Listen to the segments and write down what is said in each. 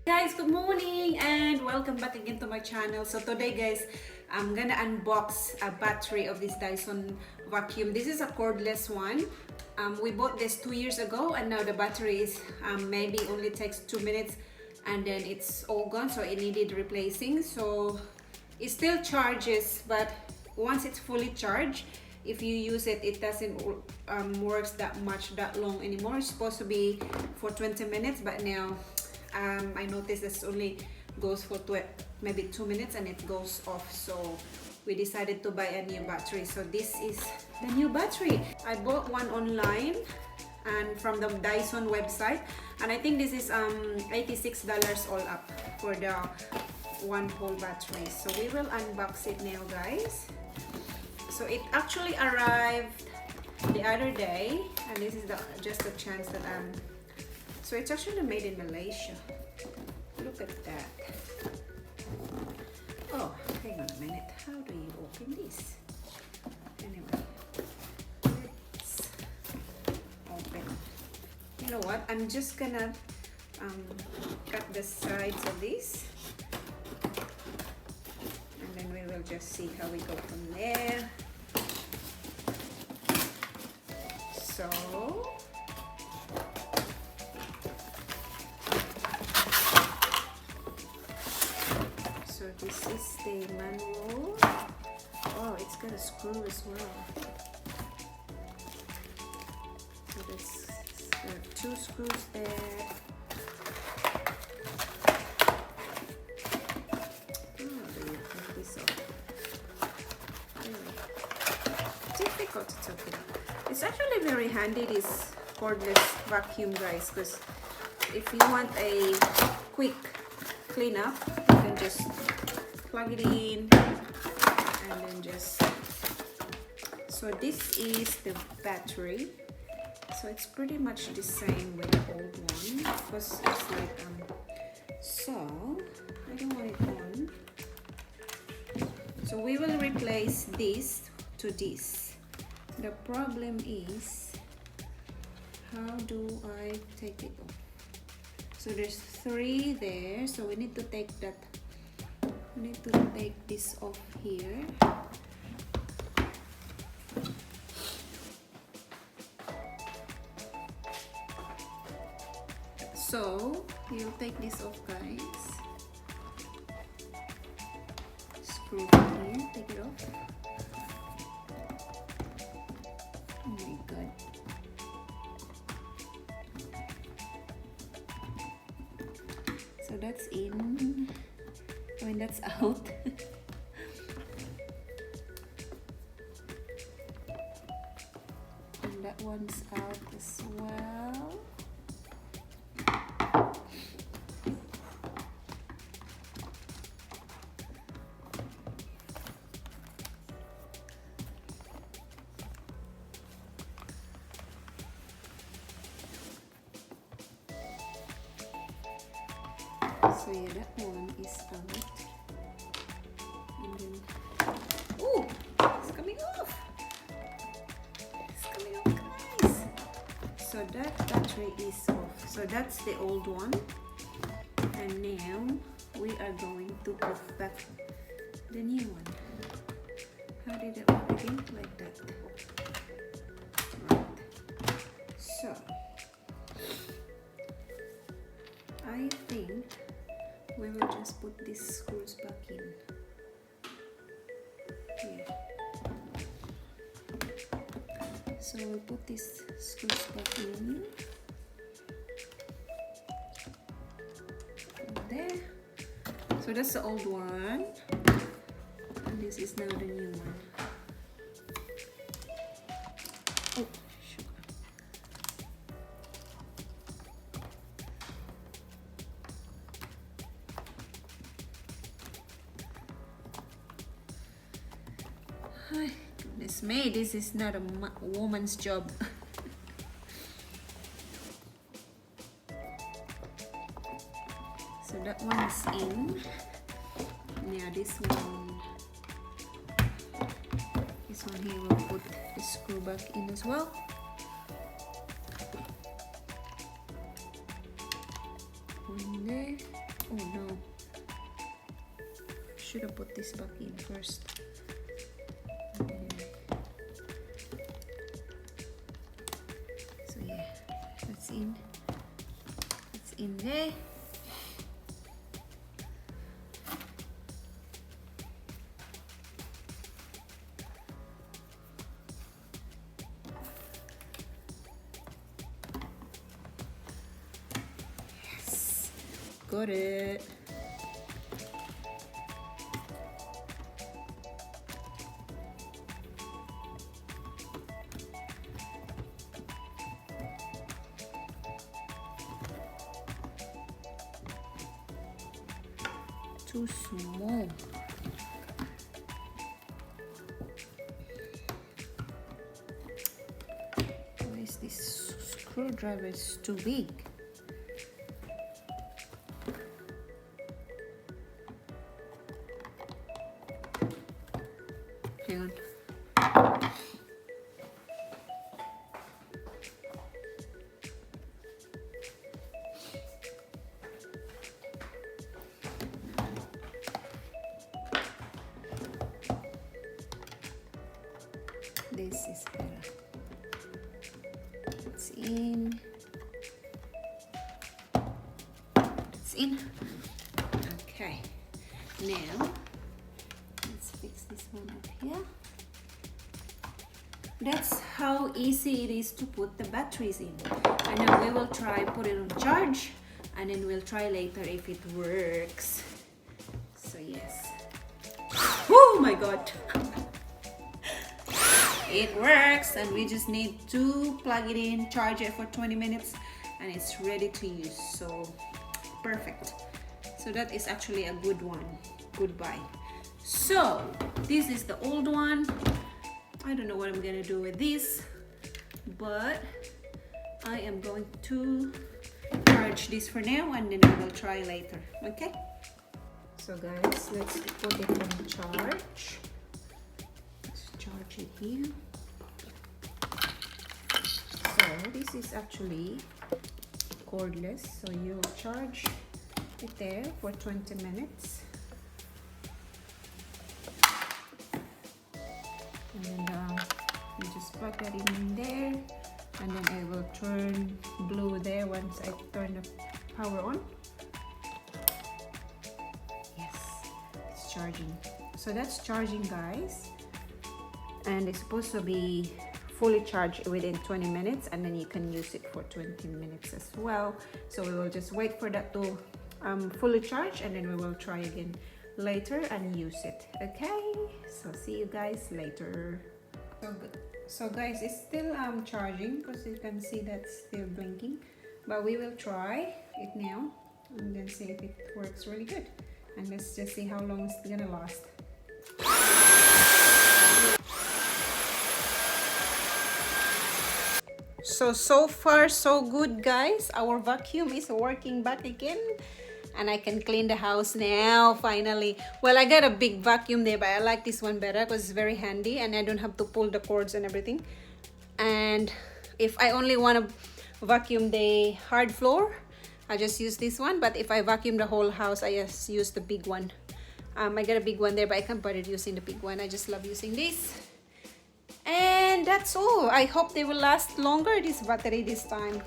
Guys, good morning and welcome back again to my channel. So today guys, I'm gonna unbox a battery of this Dyson vacuum. This is a cordless one. We bought this 2 years ago and now the battery is maybe only takes 2 minutes and then it's all gone, so it needed replacing. So it still charges, but once it's fully charged, if you use it, it doesn't works that long anymore. It's supposed to be for 20 minutes, but now I noticed this only goes for maybe 2 minutes and it goes off. So we decided to buy a new battery. So this is the new battery. I bought one online and from the Dyson website, and I think this is $86 all up for the one whole battery. So we will unbox it now, guys. So it actually arrived the other day, and this is just a chance that so it's actually made in Malaysia. Look at that. Oh, hang on a minute. How do you open this? Anyway, let's open. You know what? I'm just gonna cut the sides of this, and then we will just see how we go from there. So this is the manual. Oh, it's got a screw as well. So there are 2 screws there. Oh, do you take this off? Anyway, difficult to take it off. It's actually very handy, this cordless vacuum, guys, because if you want a quick cleanup, you can just plug it in and then just, so this is the battery. So it's pretty much the same with the old one, because it's like so I don't want it on. So we will replace this to this. The problem is, how do I take it off? So there's 3 there, so we need to take that. We need to take this off here. So you'll take this off, guys. Screw it in, take it off. Oh my god. So that's in. I mean, that's out. And that one's out as well. So yeah, that one is out. And then, oh, it's coming off. It's coming off, guys. So that battery is off. So that's the old one. And now we are going to put back the new one. How did it work again? Like that. Right. So I think we will just put these screws back in. Here. So we'll put these screws back in. There. So that's the old one. And this is now the new one. Oh, goodness me, this is not a woman's job. So that one is in. Now this one here we'll put the screw back in as well. In there. Oh no. Should have put this back in first. So yeah, that's in. It's in there. Yes, got it. Too small. Why is this screwdriver is too big? Hang on. This is better. It's in. It's in. Okay. Now let's fix this one up here. That's how easy it is to put the batteries in. And now we will try put it on charge, and then we'll try later if it works. So yes. Oh my god. It works, and we just need to plug it in, charge it for 20 minutes, and it's ready to use. So perfect. So that is actually a good one. Goodbye. So this is the old one. I don't know what I'm gonna do with this, but I am going to charge this for now, and then we will try later. Okay, so guys, let's put it on charge. Charge it here. So this is actually cordless, so you charge it there for 20 minutes, and then you just plug that in there, and then I will turn blue there once I turn the power on. Yes, it's charging. So that's charging, guys. And it's supposed to be fully charged within 20 minutes, and then you can use it for 20 minutes as well. So we will just wait for that to fully charge, and then we will try again later and use it. Okay, so see you guys later. So guys, it's still charging, because you can see that's still blinking, but we will try it now and then see if it works really good, and let's just see how long it's gonna last. So far so good, guys. Our vacuum is working back again, and I can clean the house now finally. Well, I got a big vacuum there, but I like this one better because it's very handy and I don't have to pull the cords and everything. And if I only want to vacuum the hard floor, I just use this one. But if I vacuum the whole house, I just use the big one. I got a big one there, but I can't bother using the big one. I just love using this. And that's all. I hope they will last longer, this battery this time.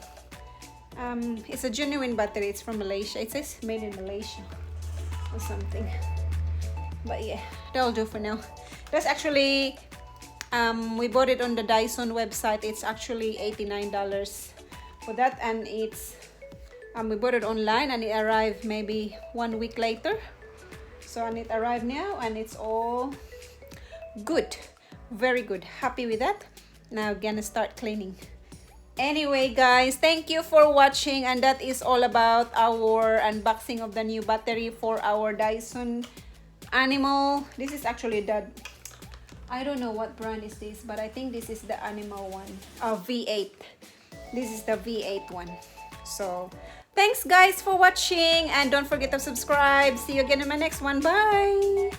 It's a genuine battery. It's from Malaysia. It says made in Malaysia or something. But yeah, that'll do for now. That's actually we bought it on the Dyson website. It's actually $89 for that, and it's we bought it online, and it arrived maybe 1 week later. So, and it arrived now, and it's all good. Very good. Happy with that. Now gonna start cleaning. Anyway, guys, thank you for watching, and that is all about our unboxing of the new battery for our Dyson Animal. This is actually the, I don't know what brand is this, but I think this is the Animal one. V8. This is the V8 one. So thanks guys for watching, and don't forget to subscribe. See you again in my next one. Bye.